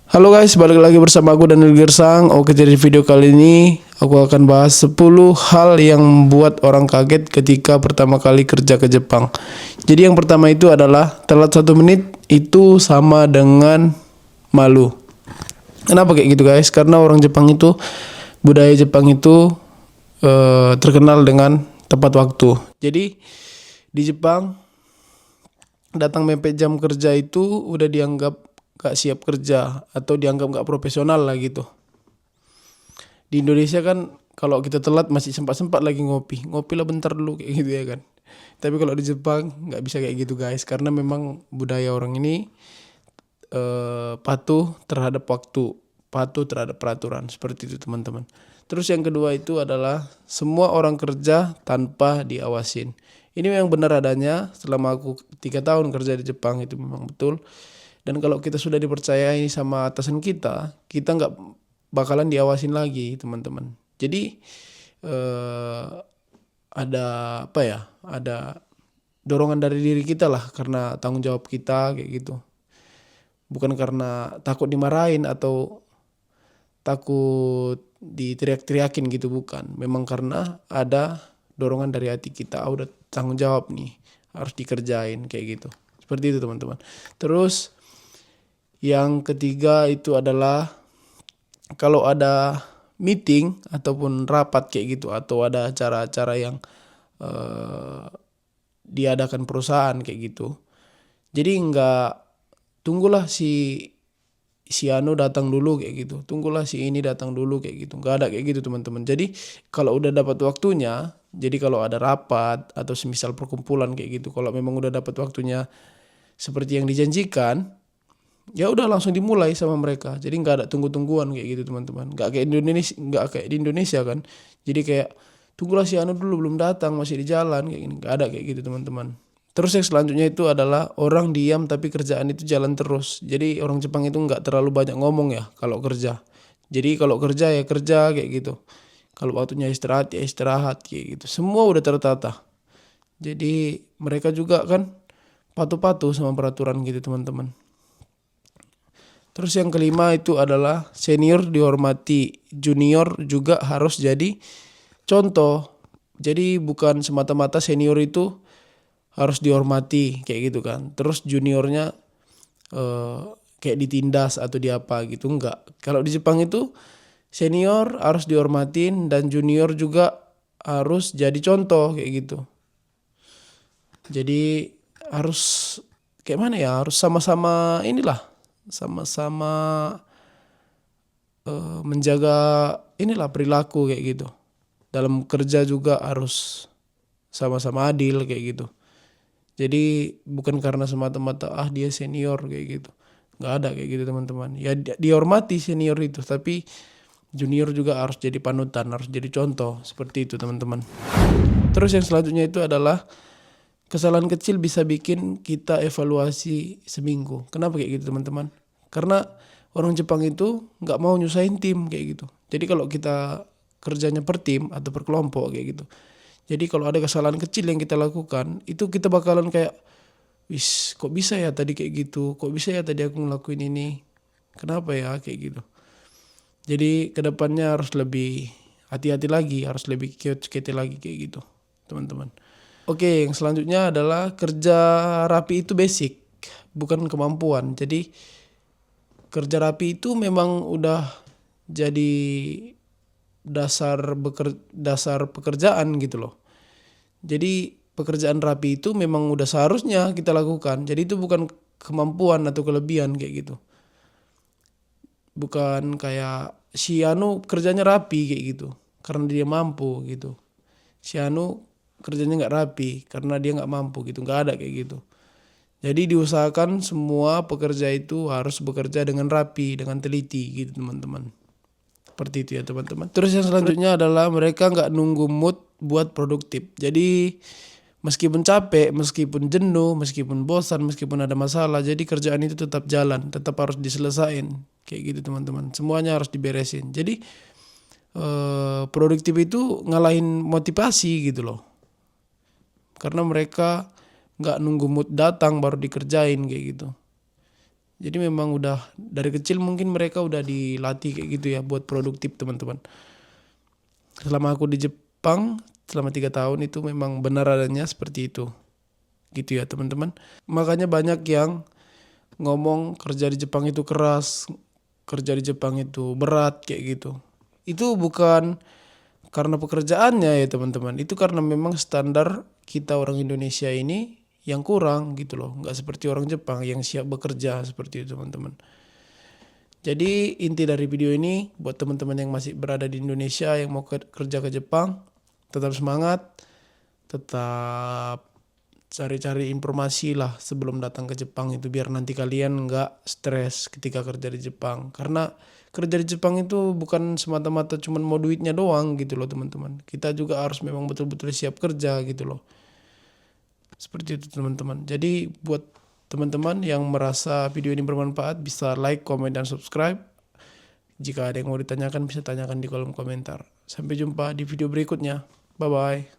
Halo guys, balik lagi bersama aku Daniel Girsang. Oke, jadi video kali ini aku akan bahas 10 hal yang membuat orang kaget ketika pertama kali kerja ke Jepang. Jadi yang pertama itu adalah telat 1 menit itu sama dengan malu. Kenapa kayak gitu guys? Karena orang Jepang itu, budaya Jepang itu terkenal dengan tepat waktu. Jadi di Jepang datang mepet jam kerja itu udah dianggap gak siap kerja atau dianggap gak profesional lah gitu. Di Indonesia kan kalau kita telat masih sempat-sempat lagi ngopi lah bentar dulu kayak gitu ya kan. Tapi kalau di Jepang nggak bisa kayak gitu guys, karena memang budaya orang ini patuh terhadap waktu, patuh terhadap peraturan, seperti itu teman-teman. Terus yang kedua itu adalah semua orang kerja tanpa diawasin. Ini memang benar adanya, selama aku 3 tahun kerja di Jepang itu memang betul. Dan kalau kita sudah dipercayai sama atasan kita nggak bakalan diawasin lagi teman-teman. Jadi ada apa ya? Ada dorongan dari diri kita lah, karena tanggung jawab kita kayak gitu. Bukan karena takut dimarahin atau takut diteriak-teriakin gitu, bukan. Memang karena ada dorongan dari hati kita, udah tanggung jawab nih, harus dikerjain kayak gitu. Seperti itu teman-teman. Terus yang ketiga itu adalah kalau ada meeting ataupun rapat kayak gitu, atau ada acara-acara yang diadakan perusahaan kayak gitu. Jadi tunggulah si Anu datang dulu kayak gitu. Tunggulah si ini datang dulu kayak gitu. Nggak ada kayak gitu teman-teman. Jadi kalau udah dapat waktunya, jadi kalau ada rapat atau semisal perkumpulan kayak gitu, kalau memang udah dapat waktunya seperti yang dijanjikan, ya udah langsung dimulai sama mereka. Jadi nggak ada tunggu-tungguan kayak gitu teman-teman. Nggak kayak di Indonesia kan. Jadi kayak tunggulah si Anu dulu belum datang, masih di jalan kayak gini. Nggak ada kayak gitu teman-teman. Terus yang selanjutnya itu adalah orang diam tapi kerjaan itu jalan terus. Jadi orang Jepang itu nggak terlalu banyak ngomong ya kalau kerja. Jadi kalau kerja ya kerja kayak gitu. Kalau waktunya istirahat ya istirahat kayak gitu. Semua udah tertata. Jadi mereka juga kan patuh-patuh sama peraturan gitu teman-teman. Terus yang kelima itu adalah senior dihormati, junior juga harus jadi contoh. Jadi bukan semata-mata senior itu harus dihormati kayak gitu kan. Terus juniornya kayak ditindas atau diapa gitu, enggak. Kalau di Jepang itu senior harus dihormatin dan junior juga harus jadi contoh kayak gitu. Jadi harus kayak mana ya? Harus sama-sama inilah, sama-sama menjaga inilah perilaku kayak gitu. Dalam kerja juga harus sama-sama adil kayak gitu. Jadi bukan karena semata-mata dia senior kayak gitu. Nggak ada kayak gitu teman-teman. Ya dihormati senior itu, tapi junior juga harus jadi panutan, harus jadi contoh. Seperti itu teman-teman. Terus yang selanjutnya itu adalah kesalahan kecil bisa bikin kita evaluasi seminggu. Kenapa kayak gitu teman-teman? Karena orang Jepang itu nggak mau nyusahin tim kayak gitu. Jadi kalau kita kerjanya per tim atau per kelompok kayak gitu. Jadi kalau ada kesalahan kecil yang kita lakukan, itu kita bakalan kayak, wis kok bisa ya tadi kayak gitu, kok bisa ya tadi aku ngelakuin ini, kenapa ya kayak gitu. Jadi kedepannya harus lebih hati-hati lagi, harus lebih kiat-kiat lagi kayak gitu teman-teman. Oke, yang selanjutnya adalah kerja rapi itu basic, bukan kemampuan. Jadi kerja rapi itu memang udah jadi dasar pekerjaan gitu loh. Jadi pekerjaan rapi itu memang udah seharusnya kita lakukan. Jadi itu bukan kemampuan atau kelebihan kayak gitu. Bukan kayak si Anu kerjanya rapi kayak gitu karena dia mampu gitu. Si Anu kerjanya nggak rapi karena dia nggak mampu gitu. Nggak ada kayak gitu. Jadi diusahakan semua pekerja itu harus bekerja dengan rapi, dengan teliti gitu teman-teman. Seperti itu ya teman-teman. Terus yang selanjutnya adalah mereka nggak nunggu mood buat produktif. Jadi meskipun capek, meskipun jenuh, meskipun bosan, meskipun ada masalah, jadi kerjaan itu tetap jalan, tetap harus diselesain. Kayak gitu teman-teman. Semuanya harus diberesin. Jadi produktif itu ngalahin motivasi gitu loh. Karena mereka nggak nunggu mood datang baru dikerjain kayak gitu. Jadi memang udah dari kecil mungkin mereka udah dilatih kayak gitu ya buat produktif teman-teman. Selama aku di Jepang selama 3 tahun itu memang benar adanya seperti itu. Gitu ya teman-teman. Makanya banyak yang ngomong kerja di Jepang itu keras, kerja di Jepang itu berat kayak gitu. Itu bukan karena pekerjaannya ya teman-teman. Itu karena memang standar kita orang Indonesia ini yang kurang gitu loh. Nggak seperti orang Jepang yang siap bekerja seperti itu teman-teman. Jadi inti dari video ini buat teman-teman yang masih berada di Indonesia yang mau kerja ke Jepang, tetap semangat, tetap cari-cari informasi lah sebelum datang ke Jepang itu biar nanti kalian nggak stres ketika kerja di Jepang. Karena kerja di Jepang itu bukan semata-mata cuman mau duitnya doang gitu loh teman-teman. Kita juga harus memang betul-betul siap kerja gitu loh. Seperti itu teman-teman. Jadi buat teman-teman yang merasa video ini bermanfaat bisa like, komen, dan subscribe. Jika ada yang mau ditanyakan bisa tanyakan di kolom komentar. Sampai jumpa di video berikutnya. Bye-bye.